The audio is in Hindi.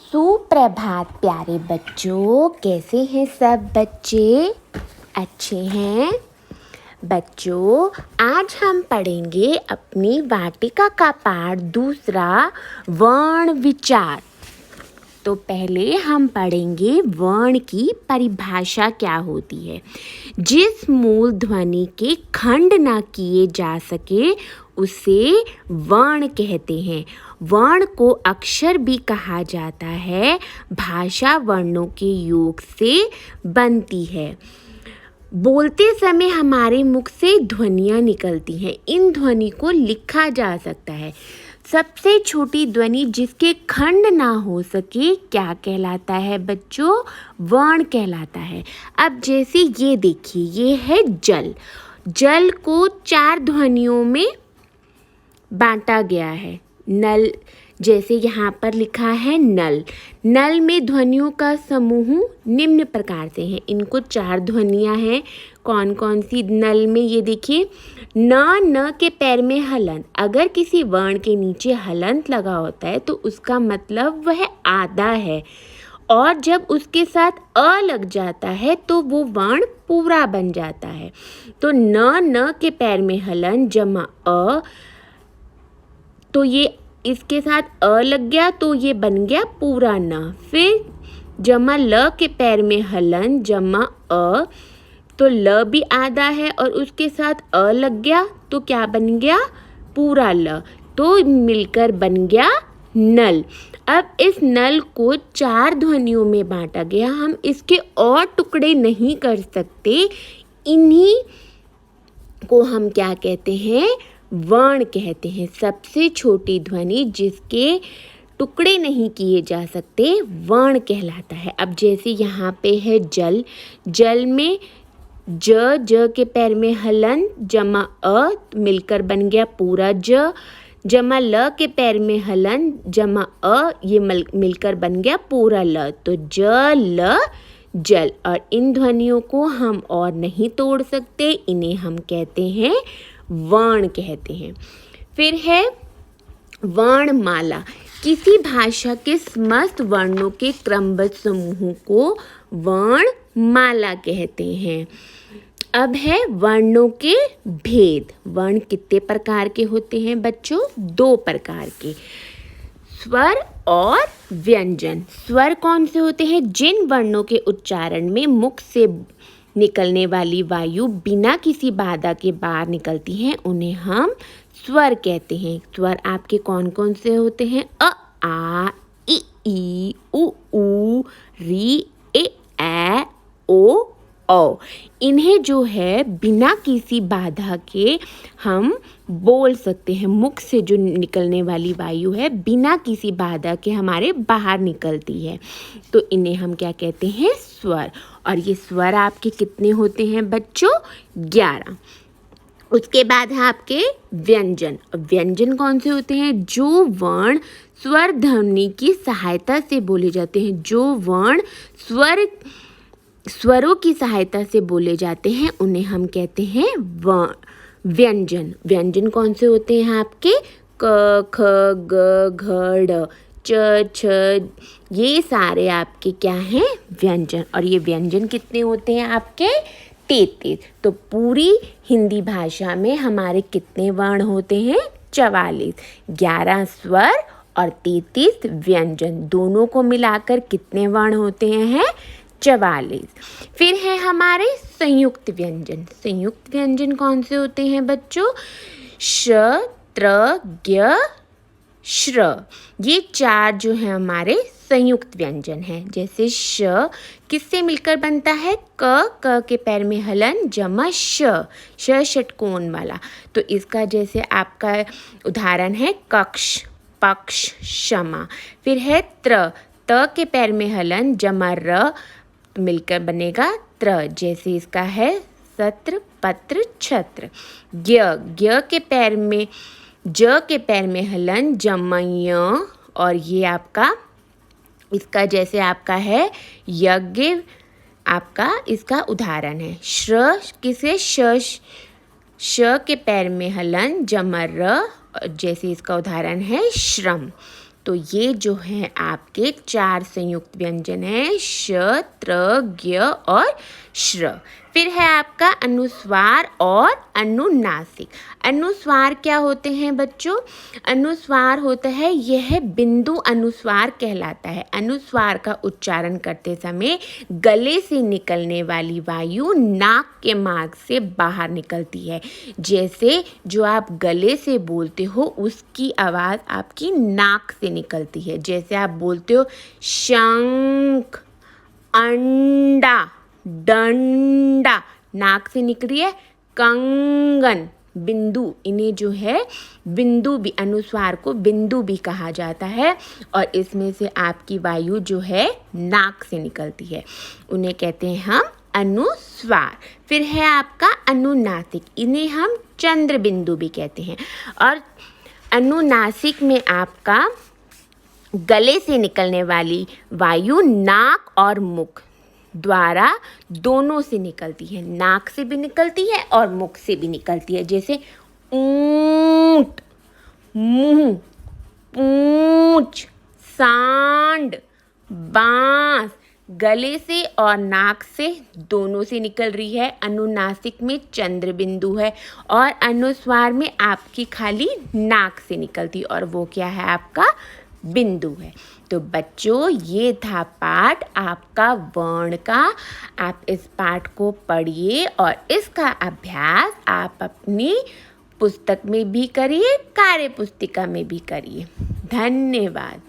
सुप्रभात प्यारे बच्चों, कैसे हैं सब बच्चे? अच्छे हैं बच्चों। आज हम पढ़ेंगे अपनी वाटिका का पाठ दूसरा, वर्ण विचार। तो पहले हम पढ़ेंगे वर्ण की परिभाषा क्या होती है। जिस मूल ध्वनि के खंड ना किए जा सके उसे वर्ण कहते हैं। वर्ण को अक्षर भी कहा जाता है। भाषा वर्णों के योग से बनती है। बोलते समय हमारे मुख से ध्वनियाँ निकलती हैं। इन ध्वनि को लिखा जा सकता है। सबसे छोटी ध्वनि जिसके खंड ना हो सके क्या कहलाता है बच्चों? वर्ण कहलाता है। अब जैसे ये देखिए, ये है जल। जल को 4 ध्वनियों में बांटा गया है। नल, जैसे यहाँ पर लिखा है नल। नल में ध्वनियों का समूह निम्न प्रकार से है। इनको 4 ध्वनियाँ हैं। कौन कौन सी? नल में ये देखिए, न के पैर में हलन। अगर किसी वर्ण के नीचे हलंत लगा होता है तो उसका मतलब वह आधा है, और जब उसके साथ अ लग जाता है तो वो वर्ण पूरा बन जाता है। तो न के पैर में हलन जमा अ, तो ये इसके साथ अ लग गया तो ये बन गया पूरा न। फिर जमा ल के पैर में हलन जमा अ, तो ल भी आधा है और उसके साथ अ लग गया तो क्या बन गया? पूरा ल। तो मिलकर बन गया नल। अब इस नल को 4 ध्वनियों में बांटा गया। हम इसके और टुकड़े नहीं कर सकते। इन्हीं को हम क्या कहते हैं? वर्ण कहते हैं। सबसे छोटी ध्वनि जिसके टुकड़े नहीं किए जा सकते वर्ण कहलाता है। अब जैसे यहाँ पे है जल। जल में ज के पैर में हलन जमा अ, मिलकर बन गया पूरा ज। जमा ल के पैर में हलन जमा अ, ये मिलकर बन गया पूरा ल। तो ज ल जल। और इन ध्वनियों को हम और नहीं तोड़ सकते। इन्हें हम कहते हैं वर्ण कहते हैं। फिर है वर्णमाला। किसी भाषा के समस्त वर्णों के क्रमबद्ध समूह को वर्णमाला कहते हैं। अब है वर्णों के भेद। वर्ण कितने प्रकार के होते हैं बच्चों? 2 प्रकार के, स्वर और व्यंजन। स्वर कौन से होते हैं? जिन वर्णों के उच्चारण में मुख से निकलने वाली वायु बिना किसी बाधा के बाहर निकलती है उन्हें हम स्वर कहते हैं। स्वर आपके कौन कौन से होते हैं? अ, आ, इ, ई, उ, री, ए, ऐ, ओ, औ। इन्हें जो है बिना किसी बाधा के हम बोल सकते हैं। मुख से जो निकलने वाली वायु है बिना किसी बाधा के हमारे बाहर निकलती है, तो इन्हें हम क्या कहते हैं? स्वर। और ये स्वर आपके कितने होते हैं बच्चों? 11। उसके बाद है आपके व्यंजन। व्यंजन कौन से होते हैं? जो वर्ण स्वर ध्वनि की सहायता से बोले जाते हैं। जो वर्ण स्वरों की सहायता से बोले जाते हैं उन्हें हम कहते हैं व्यंजन। व्यंजन कौन से होते हैं आपके? क, ख, ग, घ, ड़, च, छ, ये सारे आपके क्या हैं? व्यंजन। और ये व्यंजन कितने होते हैं आपके? 33। तो पूरी हिंदी भाषा में हमारे कितने वर्ण होते हैं? 44। 11 स्वर और 33 व्यंजन। दोनों को मिलाकर कितने वर्ण होते हैं? 44। फिर है हमारे संयुक्त व्यंजन। संयुक्त व्यंजन कौन से होते हैं बच्चों? श, त्र, ज्ञ, श्र। ये 4 जो है हमारे संयुक्त व्यंजन हैं। जैसे श किससे मिलकर बनता है? क के पैर में हलन जमा श षटकोण वाला। तो इसका जैसे आपका उदाहरण है कक्ष, पक्ष, क्षमा। फिर है त्र, त के पैर में हलन जमा र, मिलकर बनेगा त्र। जैसे इसका है सत्र, पत्र, छत्र। ज्ञ के पैर में ज के पैर में हलन जमय, और ये आपका इसका जैसे आपका है यज्ञ, आपका इसका उदाहरण है। श्र किसे? श के पैर में हलन जमर, जैसे इसका उदाहरण है श्रम। तो ये जो है आपके 4 संयुक्त व्यंजन हैं, श, त्र, ज्ञ और श्र। फिर है आपका अनुस्वार और अनुनासिक। अनुस्वार क्या होते हैं बच्चों? अनुस्वार होता है, यह बिंदु अनुस्वार कहलाता है। अनुस्वार का उच्चारण करते समय गले से निकलने वाली वायु नाक के मार्ग से बाहर निकलती है। जैसे जो आप गले से बोलते हो उसकी आवाज़ आपकी नाक से निकलती है। जैसे आप बोलते हो शंख, अंडा, डंडा, नाक से निकल रही है। कंगन, बिंदु, इन्हें जो है बिंदु भी, अनुस्वार को बिंदु भी कहा जाता है और इसमें से आपकी वायु जो है नाक से निकलती है, उन्हें कहते हैं हम अनुस्वार। फिर है आपका अनुनासिक, इन्हें हम चंद्र बिंदु भी कहते हैं। और अनुनासिक में आपका गले से निकलने वाली वायु नाक और मुख द्वारा दोनों से निकलती है। नाक से भी निकलती है और मुख से भी निकलती है। जैसे ऊंट, मुंह, पूंछ, सांड, बांस, गले से और नाक से दोनों से निकल रही है। अनुनासिक में चंद्र बिंदु है और अनुस्वार में आपकी खाली नाक से निकलती, और वो क्या है? आपका बिंदु है। तो बच्चों, ये था पाठ आपका वर्ण का। आप इस पाठ को पढ़िए और इसका अभ्यास आप अपनी पुस्तक में भी करिए, कार्य पुस्तिका में भी करिए। धन्यवाद।